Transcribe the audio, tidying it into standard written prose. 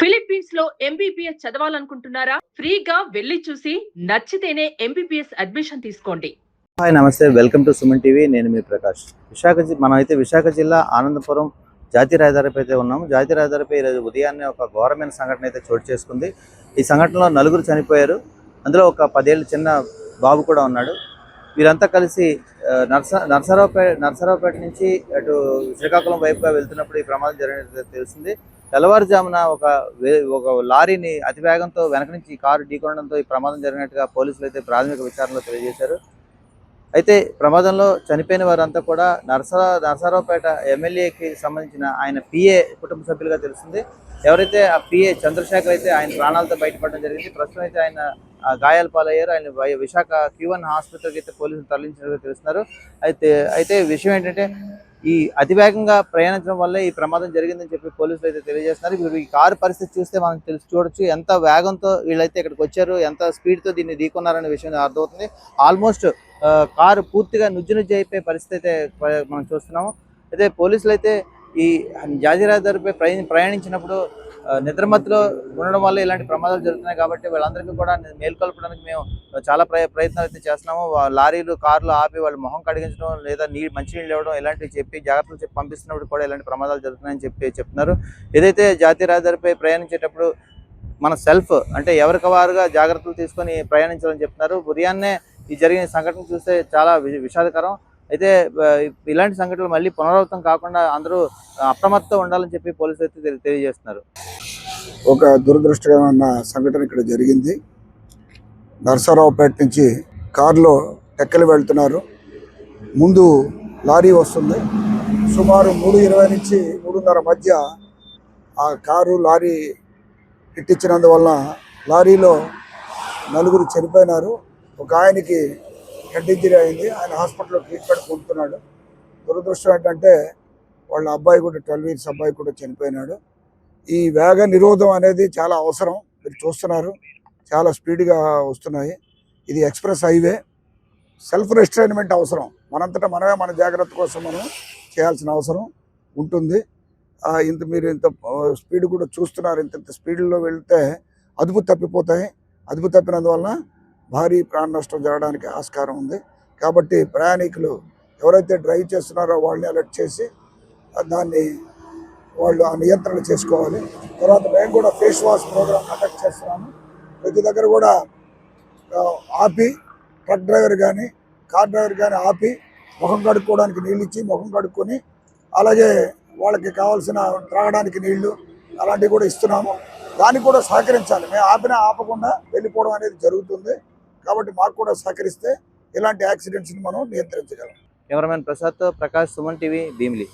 Philippines లో MBBS చదవాలనుకుంటున్నారా? ఫ్రీగా వెళ్లి చూసి నచ్చితేనే ఎంబీబీఎస్ అడ్మిషన్ తీసుకోండి. హాయ్ నమస్తే, వెల్కమ్ టు సుమన్ టీవీ. నేను మీ ప్రకాష్. మనమైతే విశాఖ జిల్లా ఆనందపురం జాతీయ రహదారిపై అయితే ఉన్నాము. జాతీయ రహదారిపై ఈరోజు ఉదయాన్నే ఒక ఘోరమైన సంఘటన అయితే చోటు చేసుకుంది. ఈ సంఘటనలో 4 చనిపోయారు. అందులో ఒక 10 ఏళ్ళ చిన్న బాబు కూడా ఉన్నాడు. వీరంతా కలిసి నర్సరావుపేట నుంచి అటు శ్రీకాకుళం వైపుగా వెళ్తున్నప్పుడు ఈ ప్రమాదం జరిగినట్టు తెలిసింది. తెల్లవారుజామున ఒక లారీని అతివేగంతో వెనక నుంచి కారు ఢీకొనడంతో ఈ ప్రమాదం జరిగినట్టుగా పోలీసులు అయితే ప్రాథమిక విచారణలో తెలియజేశారు. అయితే ప్రమాదంలో చనిపోయిన వారంతా కూడా నరసరావుపేట ఎమ్మెల్యేకి సంబంధించిన ఆయన పిఏ కుటుంబ సభ్యులుగా తెలిసింది. ఎవరైతే ఆ పిఏ చంద్రశేఖర్ అయితే ఆయన ప్రాణాలతో బయటపడడం జరిగింది. ప్రస్తుతం అయితే ఆయన గాయాల పాలయ్యారు. ఆయన విశాఖ Q1 హాస్పిటల్కి అయితే పోలీసులు తరలించినట్టుగా తెలుస్తున్నారు. అయితే విషయం ఏంటంటే, ఈ అతివేగంగా ప్రయాణించడం వల్లే ఈ ప్రమాదం జరిగిందని చెప్పి పోలీసులు అయితే తెలియజేస్తున్నారు. ఇప్పుడు ఈ కారు పరిస్థితి చూస్తే మనం చూడొచ్చు ఎంత వేగంతో వీళ్ళైతే ఇక్కడికి వచ్చారు, ఎంత స్పీడ్తో దీన్ని ఢీకొన్నారనే విషయం అర్థమవుతుంది. ఆల్మోస్ట్ కారు పూర్తిగా నుజ్జు అయిపోయే పరిస్థితి అయితే మనం చూస్తున్నాము. అయితే పోలీసులు అయితే ఈ జాతీయ రహదారిపై ప్రయాణించినప్పుడు నిద్రమత్తులో ఉండడం వల్ల ఇలాంటి ప్రమాదాలు జరుగుతున్నాయి. కాబట్టి వీళ్ళందరికీ కూడా మేల్కొల్పడానికి మేము చాలా ప్రయత్నాలు అయితే చేస్తున్నాము. లారీలు, కార్లు ఆపి వాళ్ళు మొహం కడిగించడం లేదా మంచినీళ్ళు ఇవ్వడం ఇలాంటివి చెప్పి జాగ్రత్తలు చెప్పి పంపిస్తున్నప్పుడు కూడా ఇలాంటి ప్రమాదాలు జరుగుతున్నాయని చెప్తున్నారు. ఏదైతే జాతీయ రహదారిపై ప్రయాణించేటప్పుడు మన సెల్ఫ్ అంటే ఎవరికి వారుగా జాగ్రత్తలు తీసుకొని ప్రయాణించాలని చెప్తున్నారు. ఉదయాన్నే ఈ జరిగిన సంఘటన చూస్తే చాలా విషాదకరం. అయితే ఇలాంటి సంఘటనలు మళ్ళీ పునరావృతం కాకుండా అందరూ అప్రమత్తంగా ఉండాలని చెప్పి పోలీసులు అయితే తెలియజేస్తున్నారు. ఒక దురదృష్టకరమైన సంఘటన ఇక్కడ జరిగింది. నరసరావుపేట నుంచి కారులో టెక్కలు వెళ్తున్నారు. ముందు లారీ వస్తుంది. సుమారు 3:20 నుంచి 3:30 మధ్య ఆ కారు లారీ ఇట్టించినందువల్ల లారీలో 4 చనిపోయినారు. ఒక ఆయనకి హెడ్ ఇంజరీ అయింది. ఆయన హాస్పిటల్లో ట్రీట్మెంట్ పొందుతున్నాడు. దురదృష్టం ఏంటంటే వాళ్ళ అబ్బాయి కూడా 12 ఇయర్స్ అబ్బాయి కూడా చనిపోయినాడు. ఈ వేగ నిరోధం అనేది చాలా అవసరం. మీరు చూస్తున్నారు చాలా స్పీడ్గా వస్తున్నాయి. ఇది ఎక్స్ప్రెస్ హైవే. సెల్ఫ్ రెస్ట్రైన్మెంట్ అవసరం. మనంతటా మనమే మన జాగ్రత్త కోసం మనం చేయాల్సిన అవసరం ఉంటుంది. మీరు ఇంత స్పీడ్ కూడా చూస్తున్నారు. ఇంత స్పీడ్లో వెళ్తే అదుపు తప్పిపోతాయి. అదుపు తప్పినందువలన భారీ ప్రాణ నష్టం జరగడానికి ఆస్కారం ఉంది. కాబట్టి ప్రయాణికులు ఎవరైతే డ్రైవ్ చేస్తున్నారో వాళ్ళని అలర్ట్ చేసి దాన్ని వాళ్ళు ఆ నియంత్రణ చేసుకోవాలి. తర్వాత మేము కూడా ఫేస్ వాష్ ప్రోగ్రామ్ కండక్ట్ చేస్తున్నాము. ప్రతి దగ్గర కూడా ఆపి ట్రక్ డ్రైవర్ కానీ కార్ డ్రైవర్ కానీ ఆపి ముఖం కడుక్కోవడానికి నీళ్ళు ఇచ్చి ముఖం కడుక్కొని, అలాగే వాళ్ళకి కావాల్సిన త్రాగడానికి నీళ్లు అలాంటివి కూడా ఇస్తున్నాము. దానికి కూడా సహకరించాలి. మేము ఆపకుండా వెళ్ళిపోవడం అనేది జరుగుతుంది. కాబట్టి మాకు కూడా సహకరిస్తే ఇలాంటి యాక్సిడెంట్స్ని మనం నియంత్రించగలం. కెమెరామెన్ ప్రసాద్తో ప్రకాష్, సుమన్ టీవీ, భీమిలి.